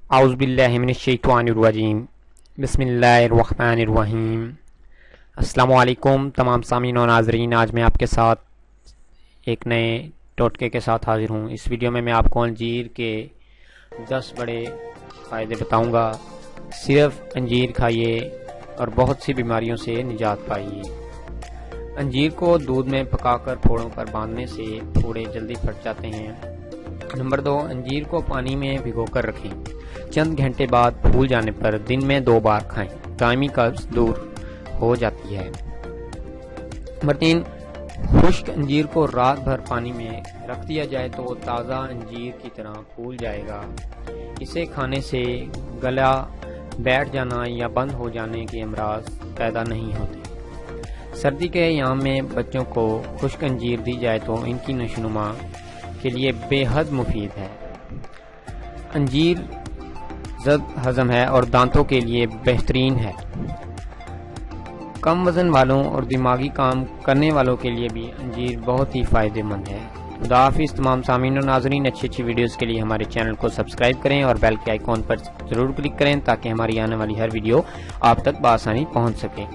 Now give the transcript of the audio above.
اعوذ باللہ من الشیطان الرجیم بسم اللہ الرحمن الرحیم۔ السلام علیکم تمام سامعین و ناظرین، آج میں آپ کے ساتھ ایک نئے ٹوٹکے کے ساتھ حاضر ہوں۔ اس ویڈیو میں آپ کو انجیر کے 10 بڑے فائدے بتاؤں گا۔ صرف انجیر کھائیے اور بہت سی بیماریوں سے نجات پائیے۔ انجیر کو دودھ میں پکا کر پھوڑوں پر باندھنے سے پھوڑے جلدی پھٹ جاتے ہیں۔ نمبر 2، انجیر کو پانی میں بھگو کر رکھیں، چند گھنٹے بعد پھول جانے پر دن میں 2 بار کھائیں، دائمی قبض دور ہو جاتی ہے۔ نمبر 3، خشک انجیر کو رات بھر پانی میں رکھ دیا جائے تو تازہ انجیر کی طرح پھول جائے گا۔ اسے کھانے سے گلا بیٹھ جانا یا بند ہو جانے کے امراض پیدا نہیں ہوتے۔ سردی کے ایام میں بچوں کو خشک انجیر دی جائے تو ان کی نشوونما کے لیے بے حد مفید ہے۔ انجیر زد ہضم ہے اور دانتوں کے لیے بہترین ہے۔ کم وزن والوں اور دماغی کام کرنے والوں کے لیے بھی انجیر بہت ہی فائدہ مند ہے۔ خدا حافظ تمام سامعین و ناظرین، اچھی ویڈیوز کے لیے ہمارے چینل کو سبسکرائب کریں اور بیل کے آئیکن پر ضرور کلک کریں تاکہ ہماری آنے والی ہر ویڈیو آپ تک بآسانی پہنچ سکے۔